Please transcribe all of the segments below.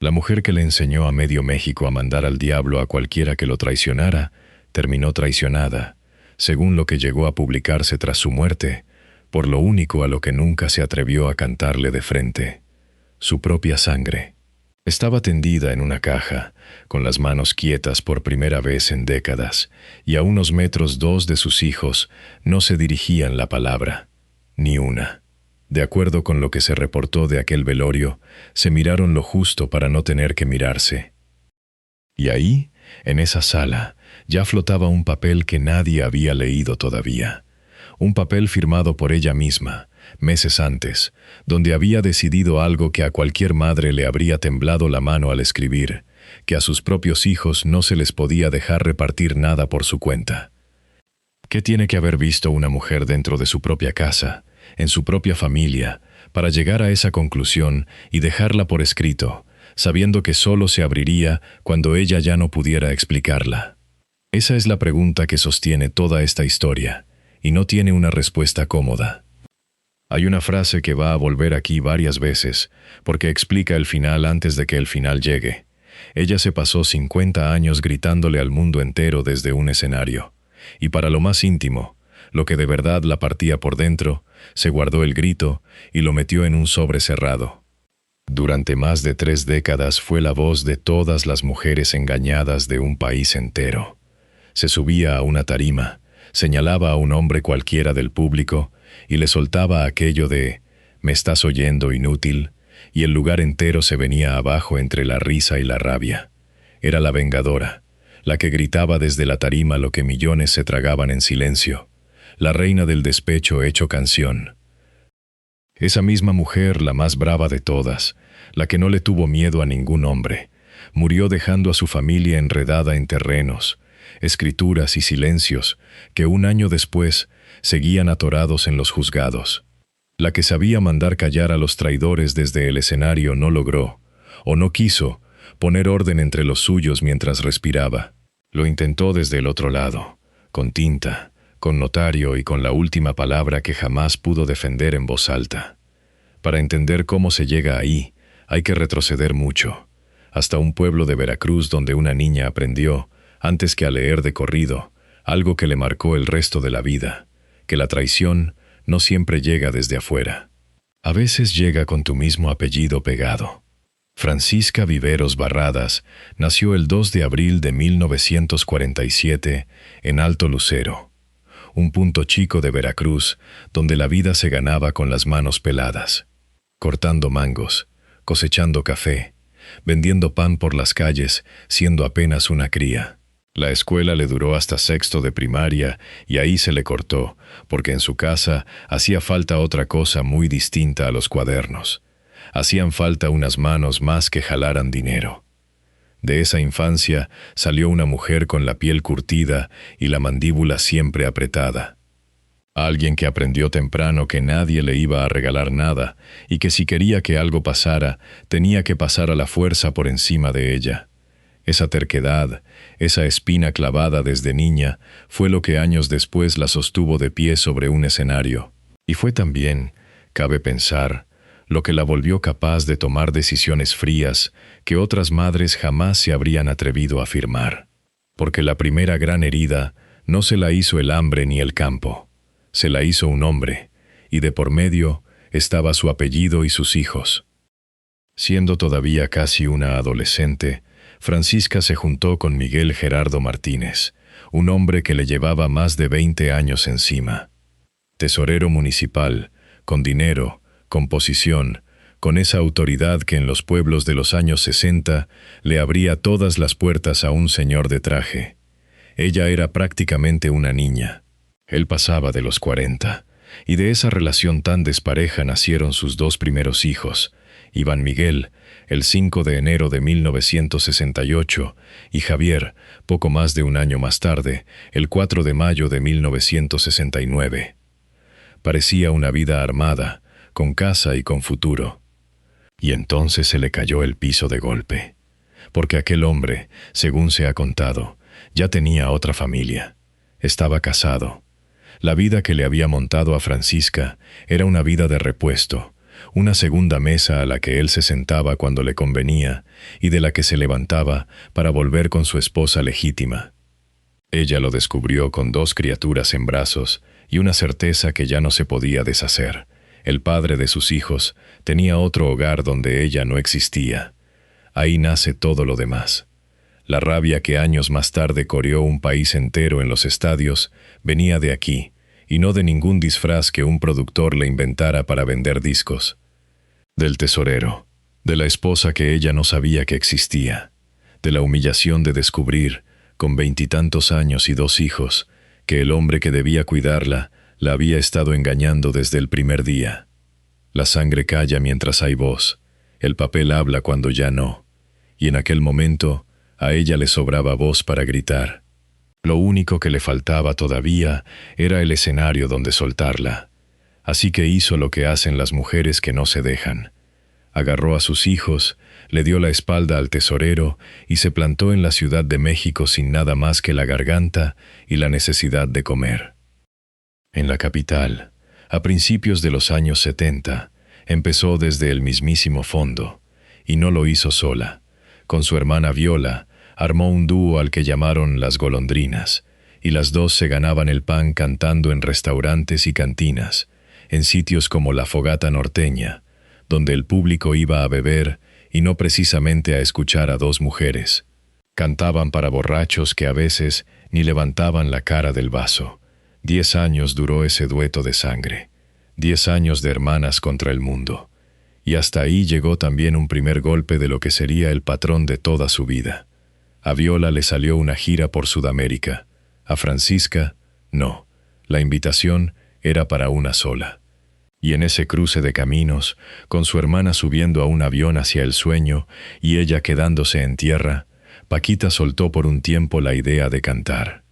La mujer que le enseñó a medio México a mandar al diablo a cualquiera que lo traicionara, terminó traicionada, según lo que llegó a publicarse tras su muerte, por lo único a lo que nunca se atrevió a cantarle de frente: su propia sangre. Estaba tendida en una caja, con las manos quietas por primera vez en décadas, y a unos metros dos de sus hijos no se dirigían la palabra, ni una. De acuerdo con lo que se reportó de aquel velorio, se miraron lo justo para no tener que mirarse. Y ahí, en esa sala, ya flotaba un papel que nadie había leído todavía. Un papel firmado por ella misma, meses antes, donde había decidido algo que a cualquier madre le habría temblado la mano al escribir, que a sus propios hijos no se les podía dejar repartir nada por su cuenta. ¿Qué tiene que haber visto una mujer dentro de su propia casa, en su propia familia, para llegar a esa conclusión y dejarla por escrito, sabiendo que solo se abriría cuando ella ya no pudiera explicarla? Esa es la pregunta que sostiene toda esta historia, y no tiene una respuesta cómoda. Hay una frase que va a volver aquí varias veces, porque explica el final antes de que el final llegue. Ella se pasó 50 años gritándole al mundo entero desde un escenario, y para lo más íntimo, lo que de verdad la partía por dentro, se guardó el grito y lo metió en un sobre cerrado. Durante más de 3 décadas fue la voz de todas las mujeres engañadas de un país entero. Se subía a una tarima, señalaba a un hombre cualquiera del público y le soltaba aquello de «¿Me estás oyendo, inútil?», y el lugar entero se venía abajo entre la risa y la rabia. Era la vengadora, la que gritaba desde la tarima lo que millones se tragaban en silencio, la reina del despecho hecho canción. Esa misma mujer, la más brava de todas, la que no le tuvo miedo a ningún hombre, murió dejando a su familia enredada en terrenos, escrituras y silencios que un año después seguían atorados en los juzgados. La que sabía mandar callar a los traidores desde el escenario no logró, o no quiso, poner orden entre los suyos mientras respiraba. Lo intentó desde el otro lado, con tinta, con notario y con la última palabra que jamás pudo defender en voz alta. Para entender cómo se llega ahí, hay que retroceder mucho, hasta un pueblo de Veracruz donde una niña aprendió, antes que a leer de corrido, algo que le marcó el resto de la vida, que la traición no siempre llega desde afuera. A veces llega con tu mismo apellido pegado. Francisca Viveros Barradas nació el 2 de abril de 1947 en Alto Lucero, un punto chico de Veracruz donde la vida se ganaba con las manos peladas, cortando mangos, cosechando café, vendiendo pan por las calles, siendo apenas una cría. La escuela le duró hasta 6º de primaria y ahí se le cortó, porque en su casa hacía falta otra cosa muy distinta a los cuadernos. Hacían falta unas manos más que jalaran dinero. De esa infancia salió una mujer con la piel curtida y la mandíbula siempre apretada. Alguien que aprendió temprano que nadie le iba a regalar nada y que si quería que algo pasara, tenía que pasar a la fuerza por encima de ella. Esa terquedad, esa espina clavada desde niña, fue lo que años después la sostuvo de pie sobre un escenario. Y fue también, cabe pensar, lo que la volvió capaz de tomar decisiones frías que otras madres jamás se habrían atrevido a firmar. Porque la primera gran herida no se la hizo el hambre ni el campo, se la hizo un hombre, y de por medio estaba su apellido y sus hijos. Siendo todavía casi una adolescente, Francisca se juntó con Miguel Gerardo Martínez, un hombre que le llevaba más de 20 años encima. Tesorero municipal, con dinero, con posición, con esa autoridad que en los pueblos de los años 60 le abría todas las puertas a un señor de traje. Ella era prácticamente una niña. Él pasaba de los 40, y de esa relación tan despareja nacieron sus 2 primeros hijos, Iván Miguel, el 5 de enero de 1968, y Javier, poco más de un año más tarde, el 4 de mayo de 1969. Parecía una vida armada, con casa y con futuro. Y entonces se le cayó el piso de golpe, porque aquel hombre, según se ha contado, ya tenía otra familia. Estaba casado. La vida que le había montado a Francisca era una vida de repuesto, una segunda mesa a la que él se sentaba cuando le convenía y de la que se levantaba para volver con su esposa legítima. Ella lo descubrió con 2 criaturas en brazos y una certeza que ya no se podía deshacer. El padre de sus hijos tenía otro hogar donde ella no existía. Ahí nace todo lo demás. La rabia que años más tarde corrió un país entero en los estadios venía de aquí, y no de ningún disfraz que un productor le inventara para vender discos. Del tesorero, de la esposa que ella no sabía que existía, de la humillación de descubrir, con 20 y tantos años y 2 hijos, que el hombre que debía cuidarla la había estado engañando desde el primer día. La sangre calla mientras hay voz, el papel habla cuando ya no, y en aquel momento a ella le sobraba voz para gritar. Lo único que le faltaba todavía era el escenario donde soltarla, así que hizo lo que hacen las mujeres que no se dejan. Agarró a sus hijos, le dio la espalda al tesorero y se plantó en la Ciudad de México sin nada más que la garganta y la necesidad de comer. En la capital, a principios de los años 70, empezó desde el mismísimo fondo, y no lo hizo sola. Con su hermana Viola, armó un dúo al que llamaron Las Golondrinas, y las dos se ganaban el pan cantando en restaurantes y cantinas, en sitios como la Fogata Norteña, donde el público iba a beber y no precisamente a escuchar a 2 mujeres. Cantaban para borrachos que a veces ni levantaban la cara del vaso. 10 años duró ese dueto de sangre, 10 años de hermanas contra el mundo, y hasta ahí llegó también un primer golpe de lo que sería el patrón de toda su vida. A Viola le salió una gira por Sudamérica, a Francisca, no, la invitación era para una sola. Y en ese cruce de caminos, con su hermana subiendo a un avión hacia el sueño y ella quedándose en tierra, Paquita soltó por un tiempo la idea de cantar.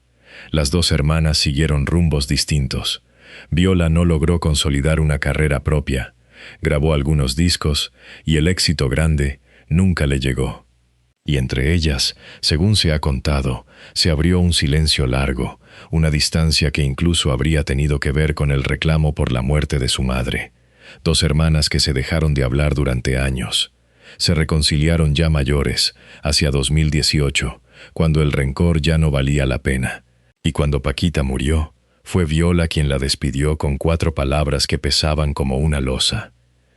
Las 2 hermanas siguieron rumbos distintos. Viola no logró consolidar una carrera propia, grabó algunos discos y el éxito grande nunca le llegó. Y entre ellas, según se ha contado, se abrió un silencio largo, una distancia que incluso habría tenido que ver con el reclamo por la muerte de su madre. 2 hermanas que se dejaron de hablar durante años. Se reconciliaron ya mayores, hacia 2018, cuando el rencor ya no valía la pena. Y cuando Paquita murió, fue Viola quien la despidió con 4 palabras que pesaban como una losa.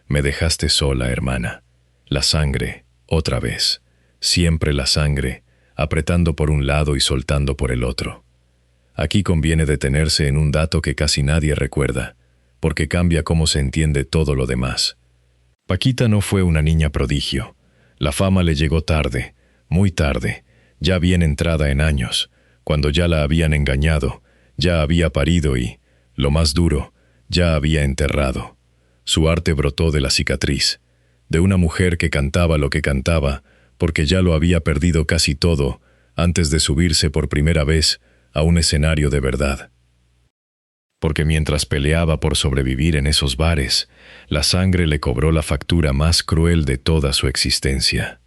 Me dejaste sola, hermana. La sangre, otra vez. Siempre la sangre, apretando por un lado y soltando por el otro. Aquí conviene detenerse en un dato que casi nadie recuerda, porque cambia cómo se entiende todo lo demás. Paquita no fue una niña prodigio. La fama le llegó tarde, muy tarde, ya bien entrada en años, cuando ya la habían engañado, ya había parido y, lo más duro, ya había enterrado. Su arte brotó de la cicatriz, de una mujer que cantaba lo que cantaba, porque ya lo había perdido casi todo antes de subirse por primera vez a un escenario de verdad. Porque mientras peleaba por sobrevivir en esos bares, la sangre le cobró la factura más cruel de toda su existencia.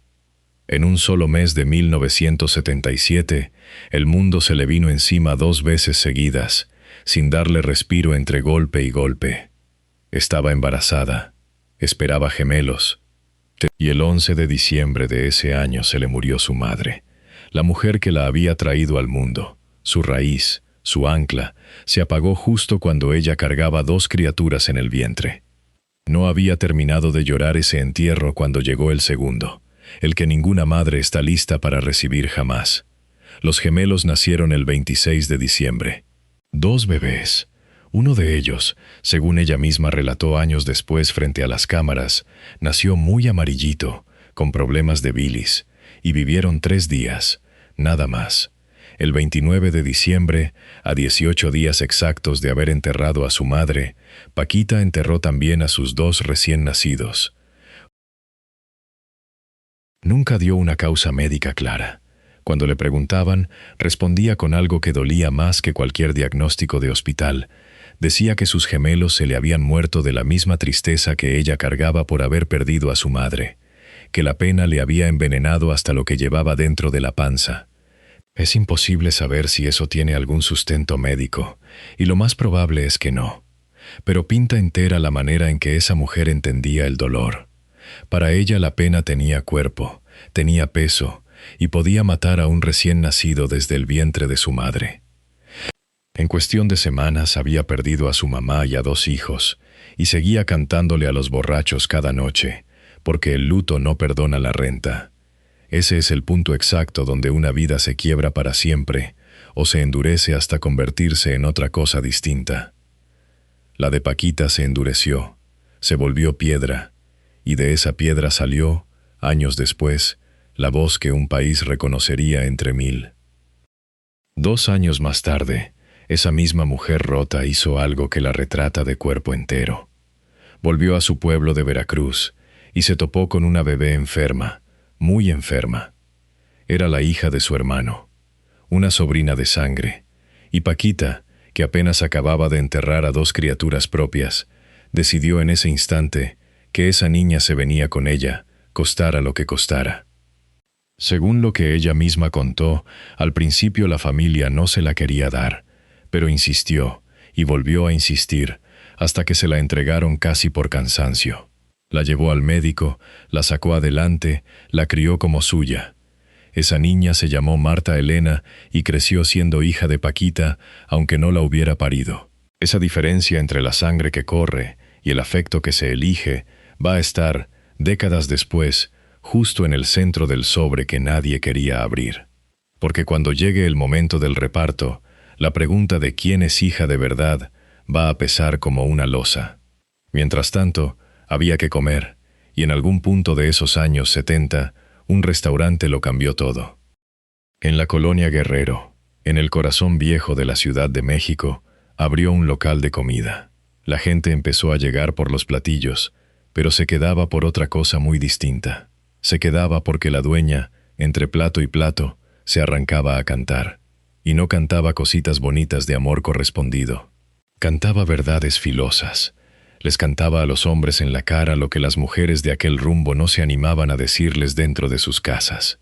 En un solo mes de 1977, el mundo se le vino encima 2 veces seguidas, sin darle respiro entre golpe y golpe. Estaba embarazada, esperaba gemelos, y el 11 de diciembre de ese año se le murió su madre, la mujer que la había traído al mundo. Su raíz, su ancla, se apagó justo cuando ella cargaba 2 criaturas en el vientre. No había terminado de llorar ese entierro cuando llegó el segundo, el que ninguna madre está lista para recibir jamás. Los gemelos nacieron el 26 de diciembre. 2 bebés. Uno de ellos, según ella misma relató años después frente a las cámaras, nació muy amarillito, con problemas de bilis, y vivieron 3 días, nada más. El 29 de diciembre, a 18 días exactos de haber enterrado a su madre, Paquita enterró también a sus 2 recién nacidos. Nunca dio una causa médica clara. Cuando le preguntaban, respondía con algo que dolía más que cualquier diagnóstico de hospital. Decía que sus gemelos se le habían muerto de la misma tristeza que ella cargaba por haber perdido a su madre, que la pena le había envenenado hasta lo que llevaba dentro de la panza. Es imposible saber si eso tiene algún sustento médico, y lo más probable es que no. pero pinta entera la manera en que esa mujer entendía el dolor. Para ella la pena tenía cuerpo, tenía peso, y podía matar a un recién nacido desde el vientre de su madre. En cuestión de semanas había perdido a su mamá y a 2 hijos, y seguía cantándole a los borrachos cada noche, porque el luto no perdona la renta. Ese es el punto exacto donde una vida se quiebra para siempre, o se endurece hasta convertirse en otra cosa distinta. La de Paquita se endureció, se volvió piedra, y de esa piedra salió, años después, la voz que un país reconocería entre 1000. 2 años más tarde, esa misma mujer rota hizo algo que la retrata de cuerpo entero. Volvió a su pueblo de Veracruz y se topó con una bebé enferma, muy enferma. Era la hija de su hermano, una sobrina de sangre, y Paquita, que apenas acababa de enterrar a 2 criaturas propias, decidió en ese instante que esa niña se venía con ella, costara lo que costara. Según lo que ella misma contó, al principio la familia no se la quería dar, pero insistió y volvió a insistir hasta que se la entregaron casi por cansancio. La llevó al médico, la sacó adelante, la crió como suya. Esa niña se llamó Marta Elena y creció siendo hija de Paquita, aunque no la hubiera parido. Esa diferencia entre la sangre que corre y el afecto que se elige va a estar, décadas después, justo en el centro del sobre que nadie quería abrir. Porque cuando llegue el momento del reparto, la pregunta de quién es hija de verdad va a pesar como una losa. Mientras tanto, había que comer, y en algún punto de esos años 70, un restaurante lo cambió todo. En la colonia Guerrero, en el corazón viejo de la Ciudad de México, abrió un local de comida. La gente empezó a llegar por los platillos, pero se quedaba por otra cosa muy distinta. Se quedaba porque la dueña, entre plato y plato, se arrancaba a cantar. Y no cantaba cositas bonitas de amor correspondido. Cantaba verdades filosas. Les cantaba a los hombres en la cara lo que las mujeres de aquel rumbo no se animaban a decirles dentro de sus casas.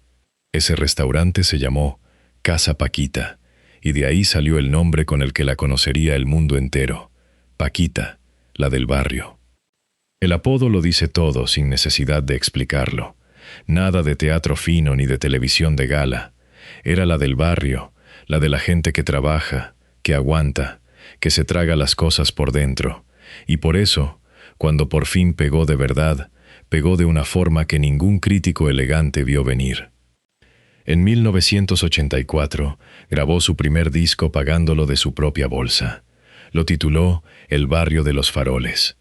Ese restaurante se llamó Casa Paquita, y de ahí salió el nombre con el que la conocería el mundo entero: Paquita, la del barrio. El apodo lo dice todo sin necesidad de explicarlo. Nada de teatro fino ni de televisión de gala. Era la del barrio, la de la gente que trabaja, que aguanta, que se traga las cosas por dentro. Y por eso, cuando por fin pegó de verdad, pegó de una forma que ningún crítico elegante vio venir. En 1984 grabó su primer disco pagándolo de su propia bolsa. Lo tituló El barrio de los faroles.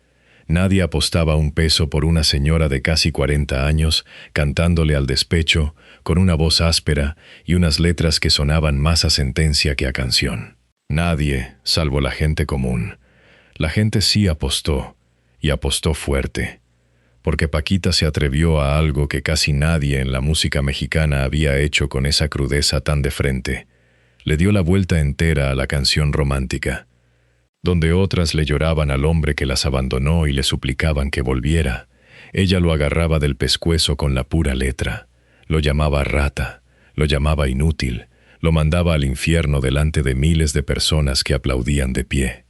Nadie apostaba un peso por una señora de casi 40 años cantándole al despecho, con una voz áspera y unas letras que sonaban más a sentencia que a canción. Nadie, salvo la gente común. La gente sí apostó, y apostó fuerte, porque Paquita se atrevió a algo que casi nadie en la música mexicana había hecho con esa crudeza tan de frente. Le dio la vuelta entera a la canción romántica. Donde otras le lloraban al hombre que las abandonó y le suplicaban que volviera, ella lo agarraba del pescuezo con la pura letra. Lo llamaba rata, lo llamaba inútil, lo mandaba al infierno delante de miles de personas que aplaudían de pie.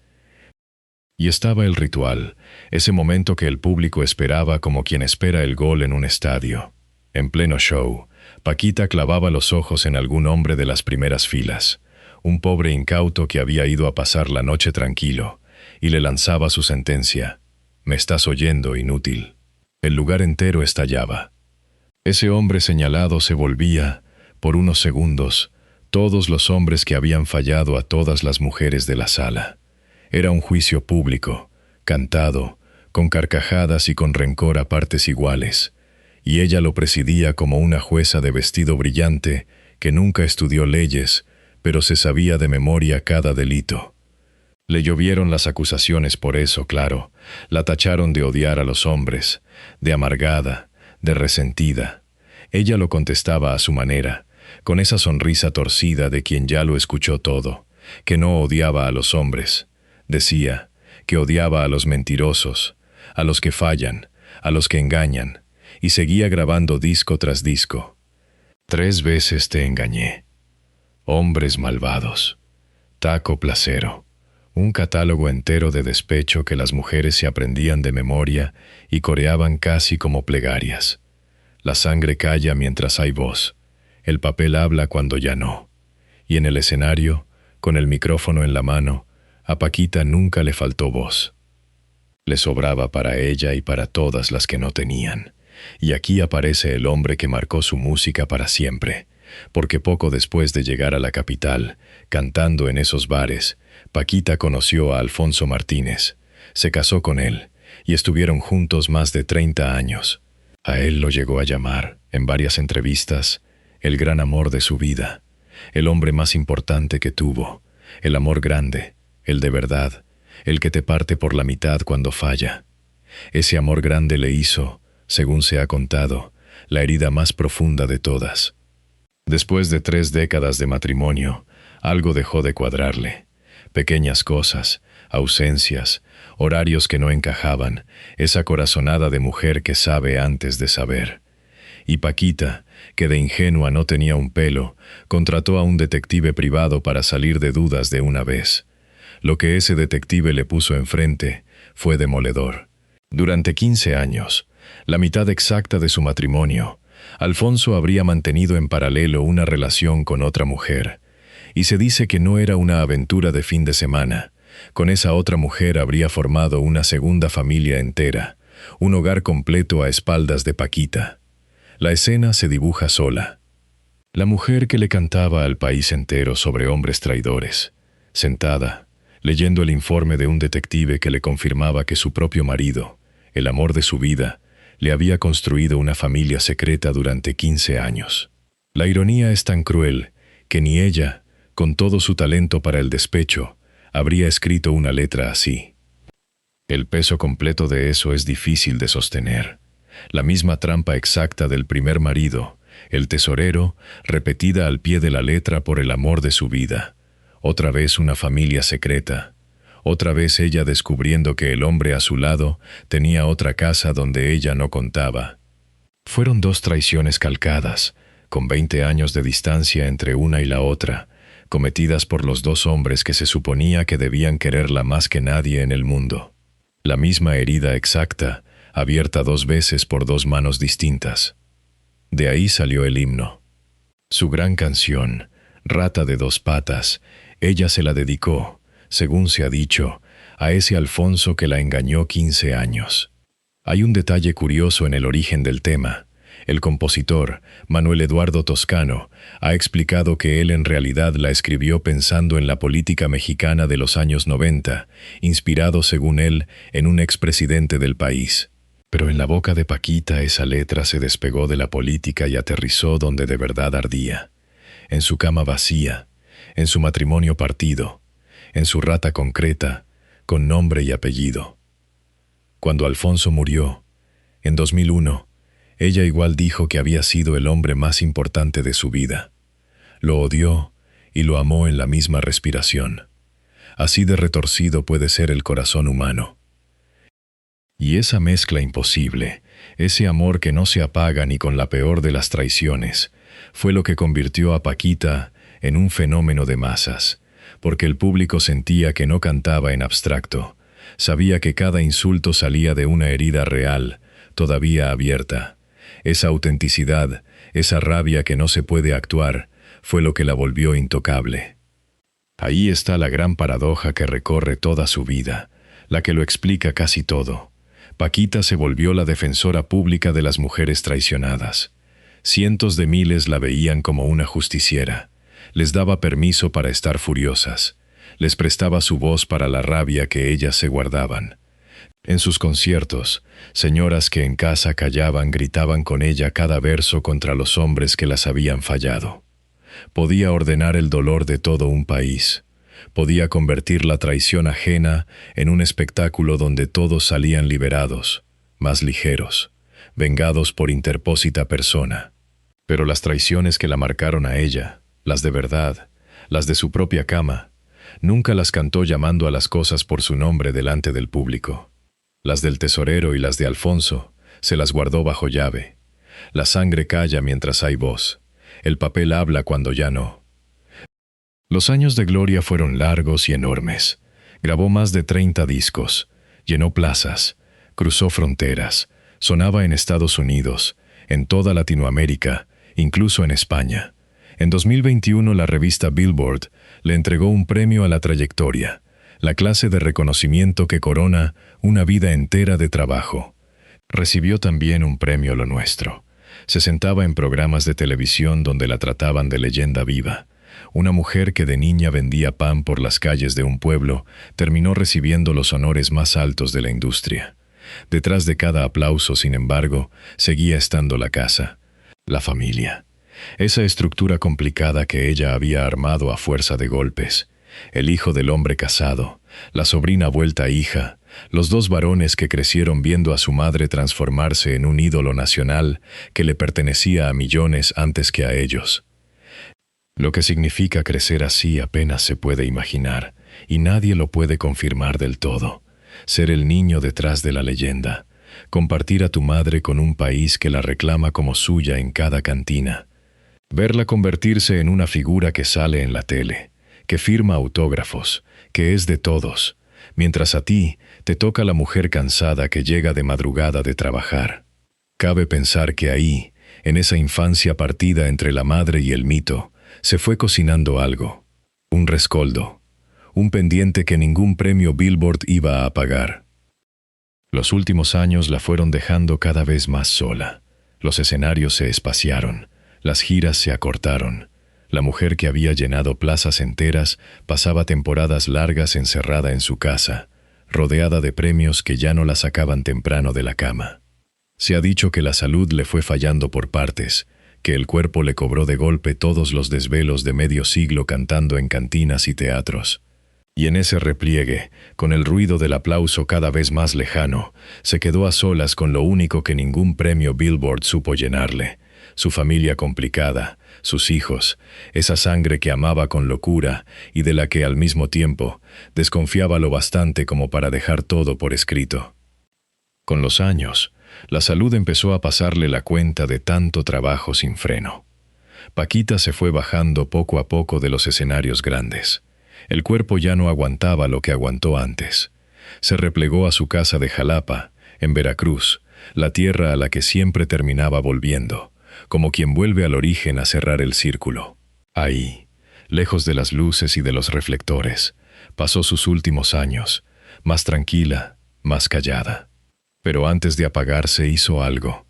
Y estaba el ritual, ese momento que el público esperaba como quien espera el gol en un estadio. En pleno show, Paquita clavaba los ojos en algún hombre de las primeras filas, un pobre incauto que había ido a pasar la noche tranquilo, y le lanzaba su sentencia: «Me estás oyendo, inútil». El lugar entero estallaba. Ese hombre señalado se volvía, por unos segundos, todos los hombres que habían fallado a todas las mujeres de la sala. Era un juicio público, cantado, con carcajadas y con rencor a partes iguales, y ella lo presidía como una jueza de vestido brillante que nunca estudió leyes, pero se sabía de memoria cada delito. Le llovieron las acusaciones por eso, claro. La tacharon de odiar a los hombres, de amargada, de resentida. Ella lo contestaba a su manera, con esa sonrisa torcida de quien ya lo escuchó todo, que no odiaba a los hombres. Decía que odiaba a los mentirosos, a los que fallan, a los que engañan, y seguía grabando disco tras disco. 3 veces te engañé. Hombres malvados. Taco placero. Un catálogo entero de despecho que las mujeres se aprendían de memoria y coreaban casi como plegarias. La sangre calla mientras hay voz. El papel habla cuando ya no. Y en el escenario, con el micrófono en la mano, a Paquita nunca le faltó voz. Le sobraba para ella y para todas las que no tenían. Y aquí aparece el hombre que marcó su música para siempre, porque poco después de llegar a la capital, cantando en esos bares, Paquita conoció a Alfonso Martínez, se casó con él, y estuvieron juntos más de 30 años. A él lo llegó a llamar, en varias entrevistas, el gran amor de su vida, el hombre más importante que tuvo, el amor grande, el de verdad, el que te parte por la mitad cuando falla. Ese amor grande le hizo, según se ha contado, la herida más profunda de todas. Después de 3 décadas de matrimonio, algo dejó de cuadrarle. Pequeñas cosas, ausencias, horarios que no encajaban, esa corazonada de mujer que sabe antes de saber. Y Paquita, que de ingenua no tenía un pelo, contrató a un detective privado para salir de dudas de una vez. Lo que ese detective le puso enfrente fue demoledor. Durante 15 años, la mitad exacta de su matrimonio, Alfonso habría mantenido en paralelo una relación con otra mujer. Y se dice que no era una aventura de fin de semana. Con esa otra mujer habría formado una segunda familia entera, un hogar completo a espaldas de Paquita. La escena se dibuja sola. La mujer que le cantaba al país entero sobre hombres traidores, sentada, leyendo el informe de un detective que le confirmaba que su propio marido, el amor de su vida, le había construido una familia secreta durante 15 años. La ironía es tan cruel que ni ella, con todo su talento para el despecho, habría escrito una letra así. El peso completo de eso es difícil de sostener. La misma trampa exacta del primer marido, el tesorero, repetida al pie de la letra por el amor de su vida. Otra vez una familia secreta. Otra vez ella descubriendo que el hombre a su lado tenía otra casa donde ella no contaba. Fueron 2 traiciones calcadas, con 20 años de distancia entre una y la otra, cometidas por los 2 hombres que se suponía que debían quererla más que nadie en el mundo. La misma herida exacta, abierta 2 veces por 2 manos distintas. De ahí salió el himno. Su gran canción, Rata de 2 patas, ella se la dedicó, según se ha dicho, a ese Alfonso que la engañó 15 años. Hay un detalle curioso en el origen del tema. El compositor, Manuel Eduardo Toscano, ha explicado que él en realidad la escribió pensando en la política mexicana de los años 90, inspirado, según él, en un expresidente del país. Pero en la boca de Paquita esa letra se despegó de la política y aterrizó donde de verdad ardía. En su cama vacía, en su matrimonio partido, en su rata concreta, con nombre y apellido. Cuando Alfonso murió, en 2001, ella igual dijo que había sido el hombre más importante de su vida. Lo odió y lo amó en la misma respiración. Así de retorcido puede ser el corazón humano. Y esa mezcla imposible, ese amor que no se apaga ni con la peor de las traiciones, fue lo que convirtió a Paquita en un fenómeno de masas, porque el público sentía que no cantaba en abstracto, sabía que cada insulto salía de una herida real, todavía abierta. Esa autenticidad, esa rabia que no se puede actuar, fue lo que la volvió intocable. Ahí está la gran paradoja que recorre toda su vida, la que lo explica casi todo. Paquita se volvió la defensora pública de las mujeres traicionadas. Cientos de miles la veían como una justiciera. Les daba permiso para estar furiosas. Les prestaba su voz para la rabia que ellas se guardaban. En sus conciertos, señoras que en casa callaban gritaban con ella cada verso contra los hombres que las habían fallado. Podía ordenar el dolor de todo un país. Podía convertir la traición ajena en un espectáculo donde todos salían liberados, más ligeros, vengados por interpósita persona. Pero las traiciones que la marcaron a ella, las de verdad, las de su propia cama, nunca las cantó llamando a las cosas por su nombre delante del público. Las del tesorero y las de Alfonso se las guardó bajo llave. La sangre calla mientras hay voz. El papel habla cuando ya no. Los años de gloria fueron largos y enormes. Grabó más de 30 discos, llenó plazas, cruzó fronteras, sonaba en Estados Unidos, en toda Latinoamérica, incluso en España. En 2021 la revista Billboard le entregó un premio a la trayectoria, la clase de reconocimiento que corona una vida entera de trabajo. Recibió también un premio Lo Nuestro. Se sentaba en programas de televisión donde la trataban de leyenda viva. Una mujer que de niña vendía pan por las calles de un pueblo terminó recibiendo los honores más altos de la industria. Detrás de cada aplauso, sin embargo, seguía estando la casa, la familia. Esa estructura complicada que ella había armado a fuerza de golpes. El hijo del hombre casado, la sobrina vuelta hija, los dos varones que crecieron viendo a su madre transformarse en un ídolo nacional que le pertenecía a millones antes que a ellos. Lo que significa crecer así apenas se puede imaginar, y nadie lo puede confirmar del todo. Ser el niño detrás de la leyenda, compartir a tu madre con un país que la reclama como suya en cada cantina, verla convertirse en una figura que sale en la tele, que firma autógrafos, que es de todos, mientras a ti te toca la mujer cansada que llega de madrugada de trabajar. Cabe pensar que ahí, en esa infancia partida entre la madre y el mito, se fue cocinando algo, un rescoldo, un pendiente que ningún premio Billboard iba a apagar. Los últimos años la fueron dejando cada vez más sola. Los escenarios se espaciaron, las giras se acortaron. La mujer que había llenado plazas enteras pasaba temporadas largas encerrada en su casa, rodeada de premios que ya no la sacaban temprano de la cama. Se ha dicho que la salud le fue fallando por partes, que el cuerpo le cobró de golpe todos los desvelos de medio siglo cantando en cantinas y teatros. Y en ese repliegue, con el ruido del aplauso cada vez más lejano, se quedó a solas con lo único que ningún premio Billboard supo llenarle: su familia complicada, sus hijos, esa sangre que amaba con locura y de la que al mismo tiempo desconfiaba lo bastante como para dejar todo por escrito. Con los años, la salud empezó a pasarle la cuenta de tanto trabajo sin freno. Paquita se fue bajando poco a poco de los escenarios grandes. El cuerpo ya no aguantaba lo que aguantó antes. Se replegó a su casa de Jalapa, en Veracruz, la tierra a la que siempre terminaba volviendo, como quien vuelve al origen a cerrar el círculo. Ahí, lejos de las luces y de los reflectores, pasó sus últimos años, más tranquila, más callada. Pero antes de apagarse hizo algo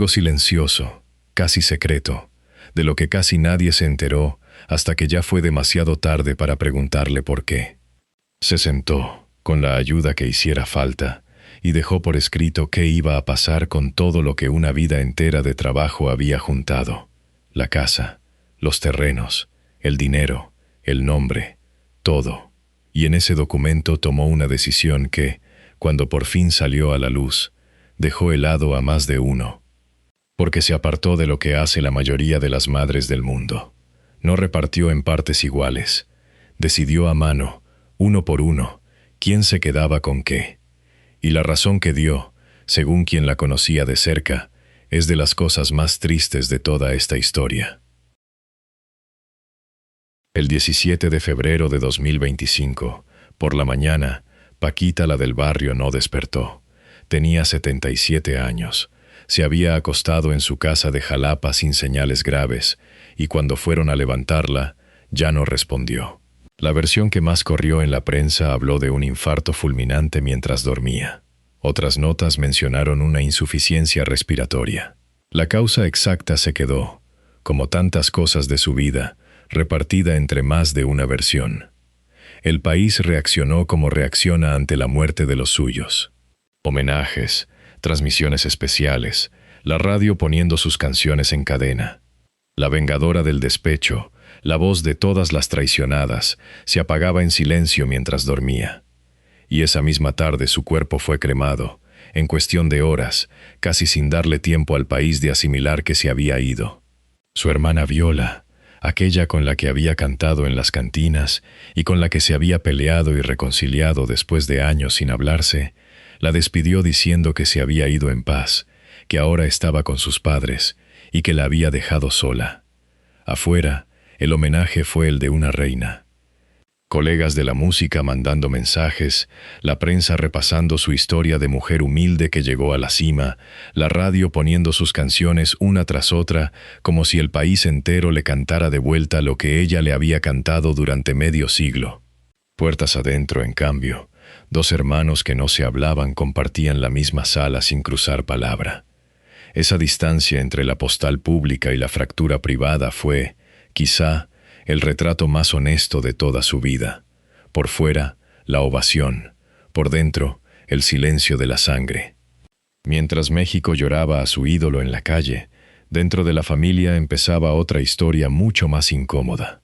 silencioso, casi secreto, de lo que casi nadie se enteró hasta que ya fue demasiado tarde para preguntarle por qué. Se sentó, con la ayuda que hiciera falta, y dejó por escrito qué iba a pasar con todo lo que una vida entera de trabajo había juntado: la casa, los terrenos, el dinero, el nombre, todo. Y en ese documento tomó una decisión que, cuando por fin salió a la luz, dejó helado a más de uno. Porque se apartó de lo que hace la mayoría de las madres del mundo. No repartió en partes iguales. Decidió a mano, uno por uno, quién se quedaba con qué. Y la razón que dio, según quien la conocía de cerca, es de las cosas más tristes de toda esta historia. El 17 de febrero de 2025, por la mañana, Paquita, la del barrio, no despertó. Tenía 77 años. Se había acostado en su casa de Jalapa sin señales graves, y cuando fueron a levantarla, ya no respondió. La versión que más corrió en la prensa habló de un infarto fulminante mientras dormía. Otras notas mencionaron una insuficiencia respiratoria. La causa exacta se quedó, como tantas cosas de su vida, repartida entre más de una versión. El país reaccionó como reacciona ante la muerte de los suyos. Homenajes, transmisiones especiales, la radio poniendo sus canciones en cadena. La vengadora del despecho, la voz de todas las traicionadas, se apagaba en silencio mientras dormía. Y esa misma tarde su cuerpo fue cremado, en cuestión de horas, casi sin darle tiempo al país de asimilar que se había ido. Su hermana Viola, aquella con la que había cantado en las cantinas y con la que se había peleado y reconciliado después de años sin hablarse, la despidió diciendo que se había ido en paz, que ahora estaba con sus padres y que la había dejado sola. Afuera, el homenaje fue el de una reina. Colegas de la música mandando mensajes, la prensa repasando su historia de mujer humilde que llegó a la cima, la radio poniendo sus canciones una tras otra, como si el país entero le cantara de vuelta lo que ella le había cantado durante medio siglo. Puertas adentro, en cambio, dos hermanos que no se hablaban compartían la misma sala sin cruzar palabra. Esa distancia entre la postal pública y la fractura privada fue, quizá, el retrato más honesto de toda su vida. Por fuera, la ovación; por dentro, el silencio de la sangre. Mientras México lloraba a su ídolo en la calle, dentro de la familia empezaba otra historia mucho más incómoda.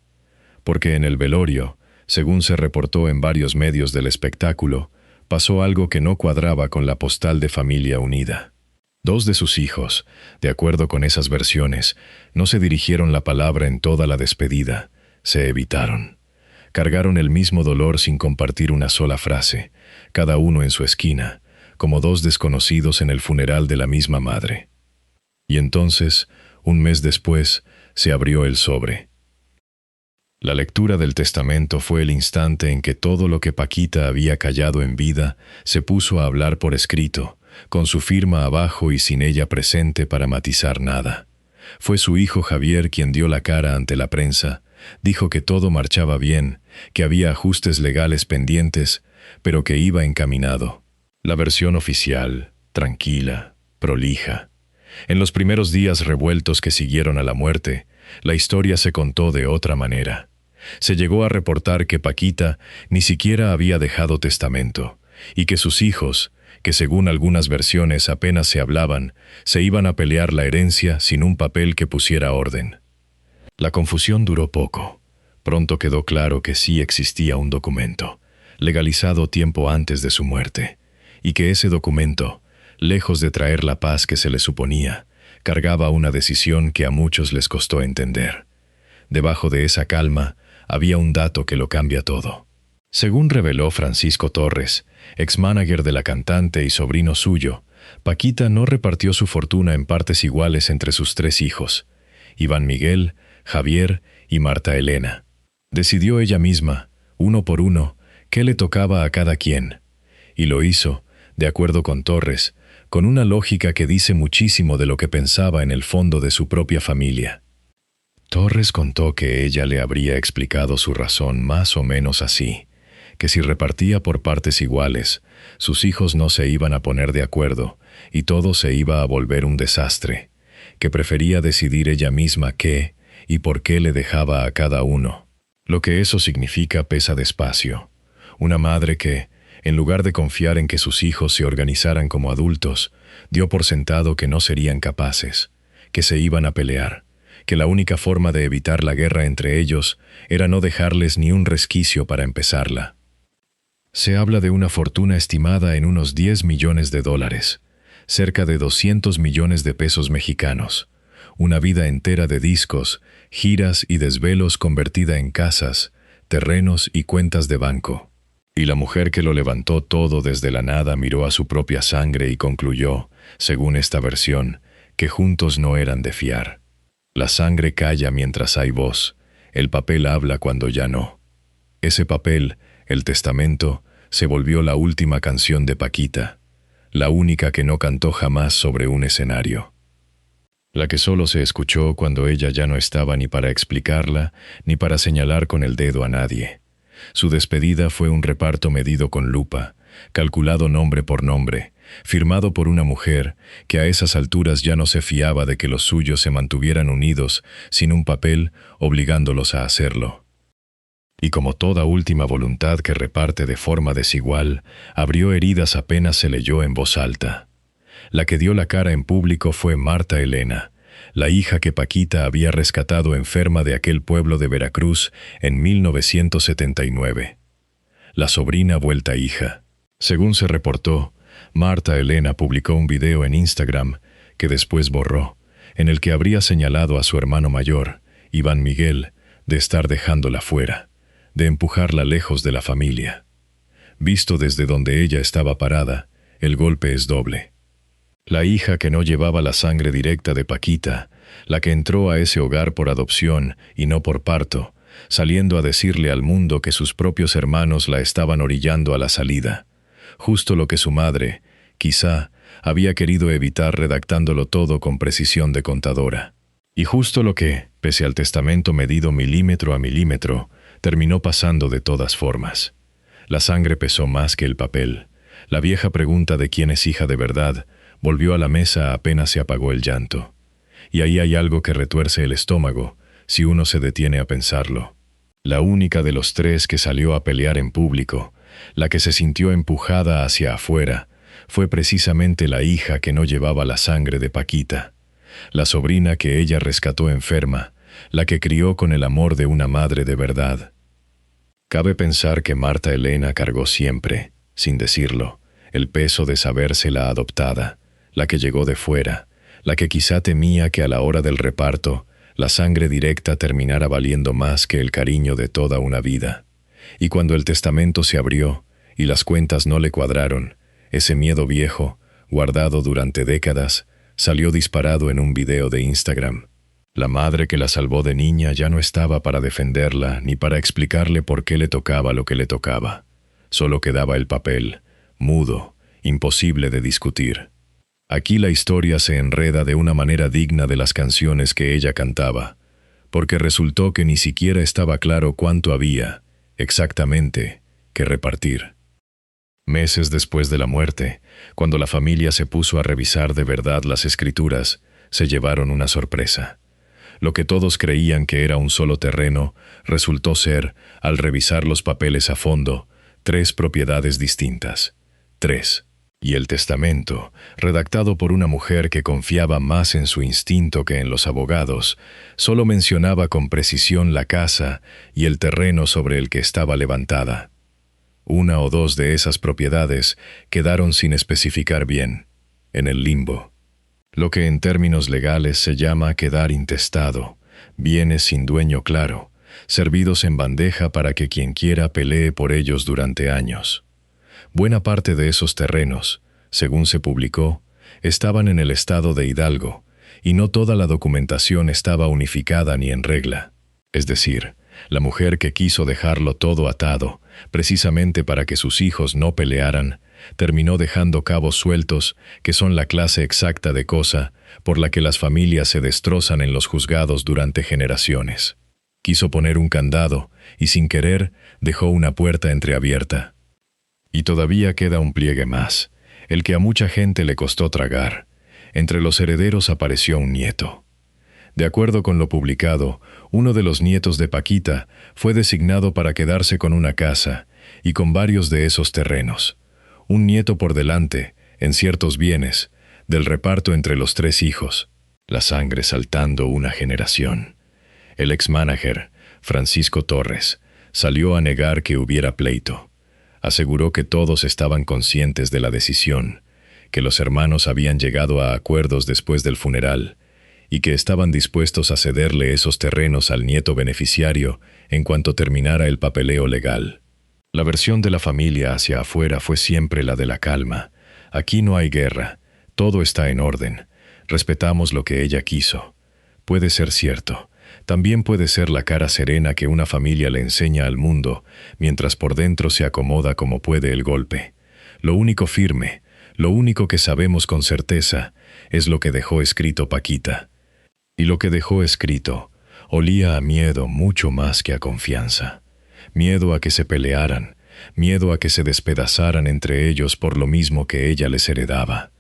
Porque en el velorio, según se reportó en varios medios del espectáculo, pasó algo que no cuadraba con la postal de familia unida. Dos de sus hijos, de acuerdo con esas versiones, no se dirigieron la palabra en toda la despedida, se evitaron. Cargaron el mismo dolor sin compartir una sola frase, cada uno en su esquina, como dos desconocidos en el funeral de la misma madre. Y entonces, un mes después, se abrió el sobre. La lectura del testamento fue el instante en que todo lo que Paquita había callado en vida se puso a hablar por escrito, con su firma abajo y sin ella presente para matizar nada. Fue su hijo Javier quien dio la cara ante la prensa, dijo que todo marchaba bien, que había ajustes legales pendientes, pero que iba encaminado. La versión oficial, tranquila, prolija. En los primeros días revueltos que siguieron a la muerte, la historia se contó de otra manera. Se llegó a reportar que Paquita ni siquiera había dejado testamento, y que sus hijos, que según algunas versiones apenas se hablaban, se iban a pelear la herencia sin un papel que pusiera orden. La confusión duró poco. Pronto quedó claro que sí existía un documento, legalizado tiempo antes de su muerte, y que ese documento, lejos de traer la paz que se le suponía, cargaba una decisión que a muchos les costó entender. Debajo de esa calma había un dato que lo cambia todo. Según reveló Francisco Torres, ex-mánager de la cantante y sobrino suyo, Paquita no repartió su fortuna en partes iguales entre sus tres hijos, Iván Miguel, Javier y Marta Elena. Decidió ella misma, uno por uno, qué le tocaba a cada quien, y lo hizo, de acuerdo con Torres, con una lógica que dice muchísimo de lo que pensaba en el fondo de su propia familia. Torres contó que ella le habría explicado su razón más o menos así, que si repartía por partes iguales, sus hijos no se iban a poner de acuerdo y todo se iba a volver un desastre, que prefería decidir ella misma qué y por qué le dejaba a cada uno. Lo que eso significa pesa despacio. Una madre que, en lugar de confiar en que sus hijos se organizaran como adultos, dio por sentado que no serían capaces, que se iban a pelear, que la única forma de evitar la guerra entre ellos era no dejarles ni un resquicio para empezarla. Se habla de una fortuna estimada en unos 10 millones de dólares, cerca de 200 millones de pesos mexicanos, una vida entera de discos, giras y desvelos convertida en casas, terrenos y cuentas de banco. Y la mujer que lo levantó todo desde la nada miró a su propia sangre y concluyó, según esta versión, que juntos no eran de fiar. La sangre calla mientras hay voz, el papel habla cuando ya no. Ese papel, el testamento, se volvió la última canción de Paquita, la única que no cantó jamás sobre un escenario. La que solo se escuchó cuando ella ya no estaba ni para explicarla, ni para señalar con el dedo a nadie. Su despedida fue un reparto medido con lupa, calculado nombre por nombre, firmado por una mujer que a esas alturas ya no se fiaba de que los suyos se mantuvieran unidos sin un papel obligándolos a hacerlo. Y como toda última voluntad que reparte de forma desigual, abrió heridas apenas se leyó en voz alta. La que dio la cara en público fue Marta Elena, la hija que Paquita había rescatado enferma de aquel pueblo de Veracruz en 1979. La sobrina vuelta hija. Según se reportó, Marta Elena publicó un video en Instagram, que después borró, en el que habría señalado a su hermano mayor, Iván Miguel, de estar dejándola fuera, de empujarla lejos de la familia. Visto desde donde ella estaba parada, el golpe es doble. La hija que no llevaba la sangre directa de Paquita, la que entró a ese hogar por adopción y no por parto, saliendo a decirle al mundo que sus propios hermanos la estaban orillando a la salida. Justo lo que su madre, quizá, había querido evitar redactándolo todo con precisión de contadora. Y justo lo que, pese al testamento medido milímetro a milímetro, terminó pasando de todas formas. La sangre pesó más que el papel. La vieja pregunta de quién es hija de verdad volvió a la mesa apenas se apagó el llanto. Y ahí hay algo que retuerce el estómago, si uno se detiene a pensarlo. La única de los tres que salió a pelear en público, la que se sintió empujada hacia afuera, fue precisamente la hija que no llevaba la sangre de Paquita, la sobrina que ella rescató enferma, la que crió con el amor de una madre de verdad. Cabe pensar que Marta Elena cargó siempre, sin decirlo, el peso de saberse la adoptada, la que llegó de fuera, la que quizá temía que a la hora del reparto la sangre directa terminara valiendo más que el cariño de toda una vida. Y cuando el testamento se abrió y las cuentas no le cuadraron, ese miedo viejo, guardado durante décadas, salió disparado en un video de Instagram. La madre que la salvó de niña ya no estaba para defenderla ni para explicarle por qué le tocaba lo que le tocaba. Solo quedaba el papel, mudo, imposible de discutir. Aquí la historia se enreda de una manera digna de las canciones que ella cantaba, porque resultó que ni siquiera estaba claro cuánto había, exactamente, que repartir. Meses después de la muerte, cuando la familia se puso a revisar de verdad las escrituras, se llevaron una sorpresa. Lo que todos creían que era un solo terreno, resultó ser, al revisar los papeles a fondo, 3 propiedades distintas. 3. Y el testamento, redactado por una mujer que confiaba más en su instinto que en los abogados, solo mencionaba con precisión la casa y el terreno sobre el que estaba levantada. 1 o 2 de esas propiedades quedaron sin especificar bien, en el limbo. Lo que en términos legales se llama quedar intestado, bienes sin dueño claro, servidos en bandeja para que quien quiera pelee por ellos durante años. Buena parte de esos terrenos, según se publicó, estaban en el estado de Hidalgo, y no toda la documentación estaba unificada ni en regla. Es decir, la mujer que quiso dejarlo todo atado, precisamente para que sus hijos no pelearan, terminó dejando cabos sueltos, que son la clase exacta de cosa por la que las familias se destrozan en los juzgados durante generaciones. Quiso poner un candado, y sin querer, dejó una puerta entreabierta. Y todavía queda un pliegue más, el que a mucha gente le costó tragar. Entre los herederos apareció un nieto. De acuerdo con lo publicado, uno de los nietos de Paquita fue designado para quedarse con una casa y con varios de esos terrenos. Un nieto por delante, en ciertos bienes, del reparto entre los 3 hijos. La sangre saltando una generación. El ex-mánager, Francisco Torres, salió a negar que hubiera pleito. Aseguró que todos estaban conscientes de la decisión, que los hermanos habían llegado a acuerdos después del funeral y que estaban dispuestos a cederle esos terrenos al nieto beneficiario en cuanto terminara el papeleo legal. La versión de la familia hacia afuera fue siempre la de la calma. Aquí no hay guerra, todo está en orden, respetamos lo que ella quiso. Puede ser cierto. También puede ser la cara serena que una familia le enseña al mundo, mientras por dentro se acomoda como puede el golpe. Lo único firme, lo único que sabemos con certeza, es lo que dejó escrito Paquita. Y lo que dejó escrito olía a miedo mucho más que a confianza. Miedo a que se pelearan, miedo a que se despedazaran entre ellos por lo mismo que ella les heredaba.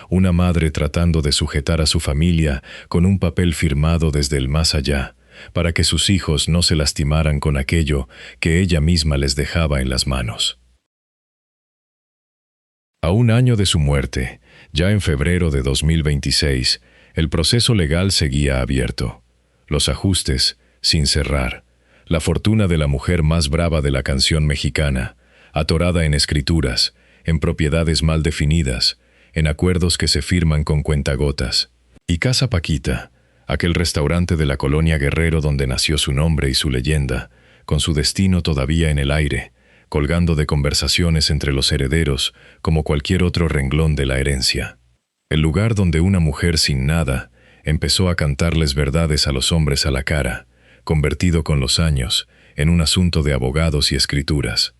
Una madre tratando de sujetar a su familia con un papel firmado desde el más allá, para que sus hijos no se lastimaran con aquello que ella misma les dejaba en las manos. A un año de su muerte, ya en febrero de 2026, el proceso legal seguía abierto. Los ajustes, sin cerrar. La fortuna de la mujer más brava de la canción mexicana, atorada en escrituras, en propiedades mal definidas, en acuerdos que se firman con cuentagotas. Y Casa Paquita, aquel restaurante de la colonia Guerrero donde nació su nombre y su leyenda, con su destino todavía en el aire, colgando de conversaciones entre los herederos como cualquier otro renglón de la herencia. El lugar donde una mujer sin nada empezó a cantarles verdades a los hombres a la cara, convertido con los años en un asunto de abogados y escrituras.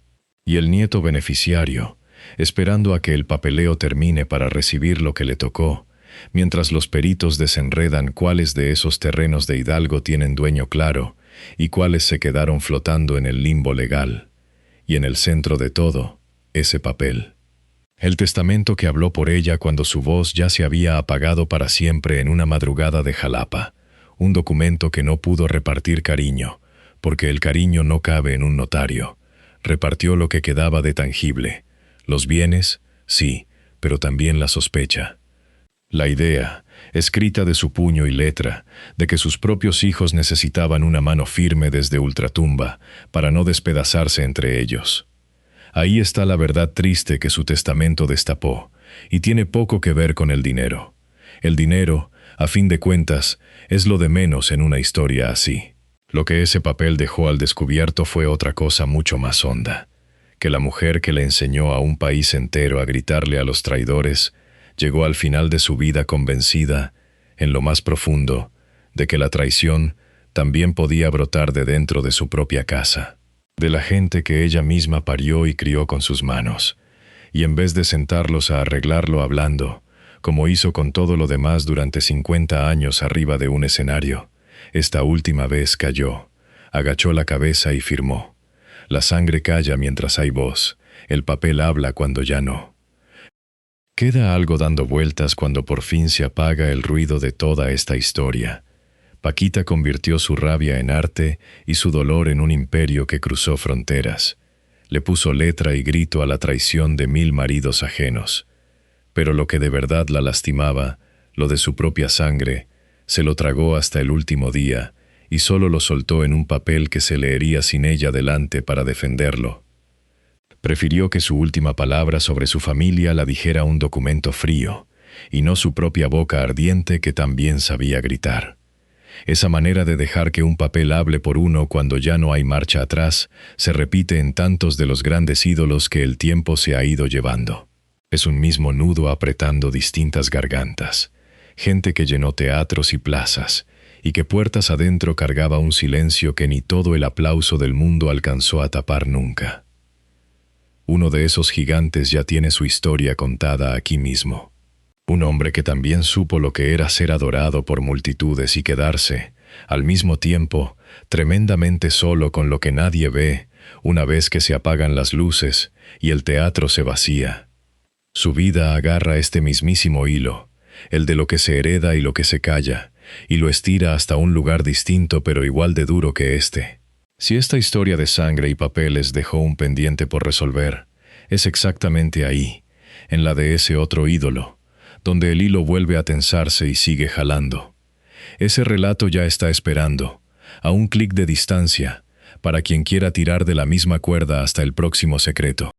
Y el nieto beneficiario, esperando a que el papeleo termine para recibir lo que le tocó, mientras los peritos desenredan cuáles de esos terrenos de Hidalgo tienen dueño claro y cuáles se quedaron flotando en el limbo legal. Y en el centro de todo, ese papel. El testamento que habló por ella cuando su voz ya se había apagado para siempre en una madrugada de Jalapa, un documento que no pudo repartir cariño, porque el cariño no cabe en un notario. Repartió lo que quedaba de tangible. Los bienes, sí, pero también la sospecha. La idea, escrita de su puño y letra, de que sus propios hijos necesitaban una mano firme desde ultratumba para no despedazarse entre ellos. Ahí está la verdad triste que su testamento destapó, y tiene poco que ver con el dinero. El dinero, a fin de cuentas, es lo de menos en una historia así. Lo que ese papel dejó al descubierto fue otra cosa mucho más honda, que la mujer que le enseñó a un país entero a gritarle a los traidores, llegó al final de su vida convencida, en lo más profundo, de que la traición también podía brotar de dentro de su propia casa, de la gente que ella misma parió y crió con sus manos, y en vez de sentarlos a arreglarlo hablando, como hizo con todo lo demás durante 50 años arriba de un escenario, esta última vez cayó, agachó la cabeza y firmó. La sangre calla mientras hay voz, el papel habla cuando ya no. Queda algo dando vueltas cuando por fin se apaga el ruido de toda esta historia. Paquita convirtió su rabia en arte y su dolor en un imperio que cruzó fronteras. Le puso letra y grito a la traición de 1000 maridos ajenos. Pero lo que de verdad la lastimaba, lo de su propia sangre, se lo tragó hasta el último día y solo lo soltó en un papel que se leería sin ella delante para defenderlo. Prefirió que su última palabra sobre su familia la dijera un documento frío, y no su propia boca ardiente que también sabía gritar. Esa manera de dejar que un papel hable por uno cuando ya no hay marcha atrás se repite en tantos de los grandes ídolos que el tiempo se ha ido llevando. Es un mismo nudo apretando distintas gargantas, gente que llenó teatros y plazas, y que puertas adentro cargaba un silencio que ni todo el aplauso del mundo alcanzó a tapar nunca. Uno de esos gigantes ya tiene su historia contada aquí mismo. Un hombre que también supo lo que era ser adorado por multitudes y quedarse, al mismo tiempo, tremendamente solo con lo que nadie ve, una vez que se apagan las luces y el teatro se vacía. Su vida agarra este mismísimo hilo, el de lo que se hereda y lo que se calla, y lo estira hasta un lugar distinto pero igual de duro que este. Si esta historia de sangre y papeles dejó un pendiente por resolver, es exactamente ahí, en la de ese otro ídolo, donde el hilo vuelve a tensarse y sigue jalando. Ese relato ya está esperando, a un clic de distancia, para quien quiera tirar de la misma cuerda hasta el próximo secreto.